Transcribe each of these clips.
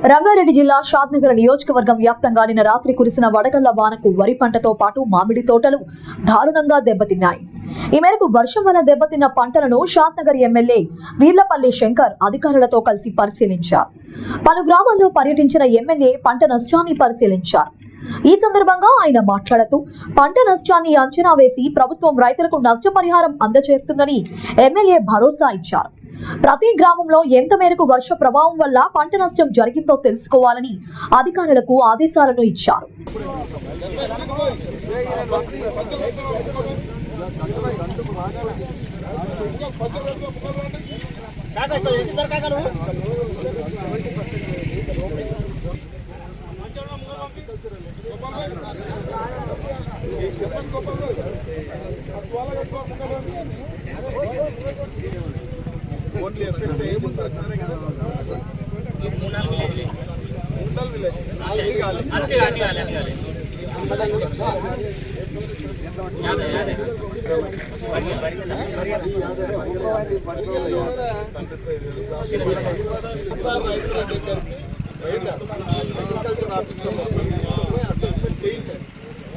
రంగారెడ్డి జిల్లా షాద్నగర్ నియోజకవర్గం వ్యాప్తంగా నిన్న రాత్రి కురిసిన వడగళ్ల వానకు వరి పంటతో పాటు మామిడి తోటలు దారుణంగా దెబ్బతిన్నాయి. ఈ మేరకు వర్షం వల్ల దెబ్బతిన్న పంటలను షాద్నగర్ ఎమ్మెల్యే వీర్లపల్లి శంకర్ అధికారులతో కలిసి పరిశీలించారు. పలు గ్రామాల్లో పర్యటించిన ఎమ్మెల్యే పంట నష్టాన్ని పరిశీలించారు. ఈ సందర్భంగా ఆయన మాట్లాడుతూ పంట నష్టాన్ని అంచనా వేసి ప్రభుత్వం రైతులకు నష్టపరిహారం అందజేస్తుందని ఎమ్మెల్యే భరోసా ఇచ్చారు. ప్రతి గ్రామంలో ఎంత మేరకు వర్ష ప్రభావం వల్ల పంట నష్టం జరిగిందో తెలుసుకోవాలని అధికారులకు ఆదేశాలను ఇచ్చారు.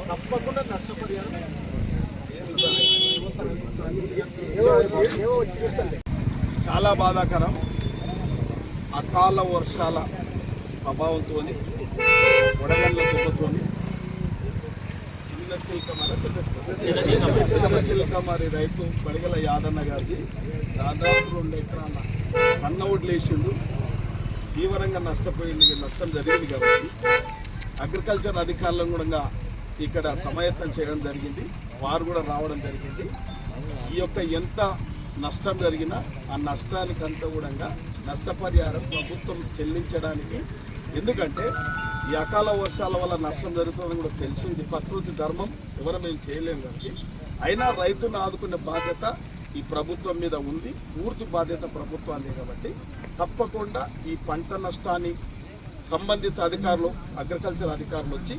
తప్పకుండా నష్టపరిహారం చాలా బాధాకరం. అకాల వర్షాల ప్రభావంతో వడగళ్ల దెబ్బతో చిన్న చిలక మరి రైతు బడిగల యాదన్న గారిది దాదాపు 2 ఎకరాల సన్న వడ్లేసిండు. తీవ్రంగా నష్టపోయింది, నష్టం జరిగింది. కాబట్టి అగ్రికల్చర్ అధికారులను కూడా ఇక్కడ సమాయత్తం చేయడం జరిగింది. వారు కూడా రావడం జరిగింది. ఈ యొక్క ఎంత నష్టం జరిగినా ఆ నష్టానికంతా కూడా నష్టపరిహారం ప్రభుత్వం చెల్లించడానికి, ఎందుకంటే ఈ అకాల వర్షాల వల్ల నష్టం జరుగుతుందని కూడా తెలుసు. ఇది ప్రకృతి ధర్మం, ఎవరు మేము చేయలేము. కాబట్టి అయినా రైతును ఆదుకునే బాధ్యత ఈ ప్రభుత్వం మీద ఉంది. పూర్తి బాధ్యత ప్రభుత్వాన్ని. కాబట్టి తప్పకుండా ఈ పంట నష్టాన్ని సంబంధిత అధికారులు, అగ్రికల్చర్ అధికారులు వచ్చి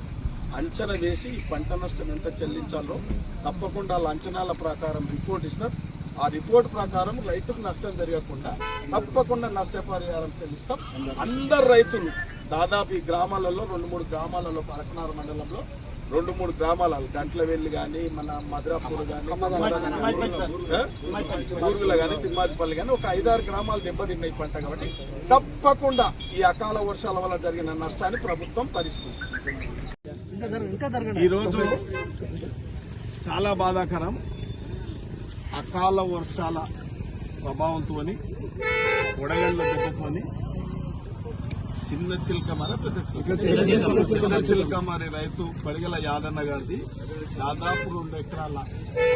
అంచనా వేసి ఈ పంట నష్టం ఎంత చెల్లించాలో తప్పకుండా వాళ్ళ అంచనాల ప్రకారం రిపోర్ట్ ఇస్తారు. ఆ రిపోర్ట్ ప్రకారం రైతుకు నష్టం జరగకుండా తప్పకుండా నష్టపరిహారం చెల్లిస్తాం. అందరు రైతులు దాదాపు ఈ గ్రామాలలో 2-3 గ్రామాలలో పలకనారు మండలంలో 2-3 గ్రామాలు గంట్లవెల్లి కానీ, మన మద్రాపూర్ కానీ, ఊరుగుల కానీ, తిమ్మాజిపల్లి కానీ ఒక 5-6 గ్రామాలు దెబ్బతిన్నాయి పంట. కాబట్టి తప్పకుండా ఈ అకాల వర్షాల వల్ల జరిగిన నష్టాన్ని ప్రభుత్వం భరిస్తుంది. ఈరోజు చాలా బాధాకరం. అకాల వర్షాల ప్రభావంతో వడగళ్ల దెబ్బతో చిన్న చిలక మరి రైతు బడిగల యాదన్న గారిది దాదాపు 2 ఎకరాల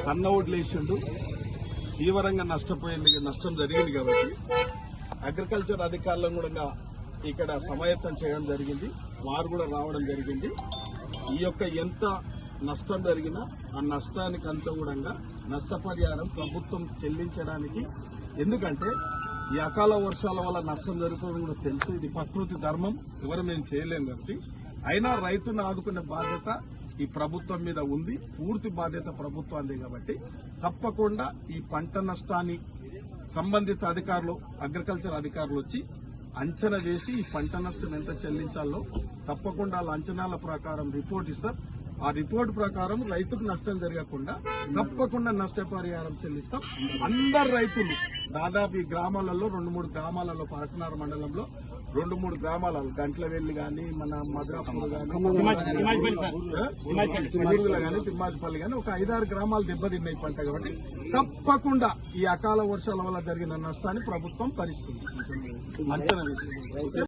సన్న వడ్లేసిండు. తీవ్రంగా నష్టపోయింది, నష్టం జరిగింది. కాబట్టి అగ్రికల్చర్ అధికారులను కూడా ఇక్కడ సమాయత్తం చేయడం జరిగింది. వారు కూడా రావడం జరిగింది. ఈ యొక్క ఎంత నష్టం జరిగినా ఆ నష్టానికంతా కూడా నష్టపరిహారం ప్రభుత్వం చెల్లించడానికి, ఎందుకంటే ఈ అకాల వర్షాల వల్ల నష్టం జరుగుతుందని కూడా తెలుసు. ఇది ప్రకృతి ధర్మం, ఎవరు మేము చేయలేము. కాబట్టి అయినా రైతును ఆదుకునే బాధ్యత ఈ ప్రభుత్వం మీద ఉంది. పూర్తి బాధ్యత ప్రభుత్వాన్ని. కాబట్టి తప్పకుండా ఈ పంట నష్టాన్ని సంబంధిత అధికారులు, అగ్రికల్చర్ అధికారులు వచ్చి అంచనా వేసి ఈ పంట నష్టం ఎంత చెల్లించాలో తప్పకుండా వాళ్ళ అంచనాల ప్రకారం రిపోర్ట్ ఇస్తారు. ఆ రిపోర్ట్ ప్రకారం రైతుకు నష్టం జరగకుండా తప్పకుండా నష్టపరిహారం చెల్లిస్తాం. అందరు రైతులు దాదాపు ఈ గ్రామాలలో 2-3 గ్రామాలలో పలకనారు మండలంలో 2-3 గ్రామాలు గంట్లవెల్లి కానీ, మన మద్రాపూర్ కానీ, ఊరుగుల కానీ, తిమ్మాజిపల్లి కానీ ఒక 5-6 గ్రామాలు దెబ్బతిన్నాయి పంట. కాబట్టి తప్పకుండా ఈ అకాల వర్షాల వల్ల జరిగిన నష్టాన్ని ప్రభుత్వం భరిస్తుంది. అంచనా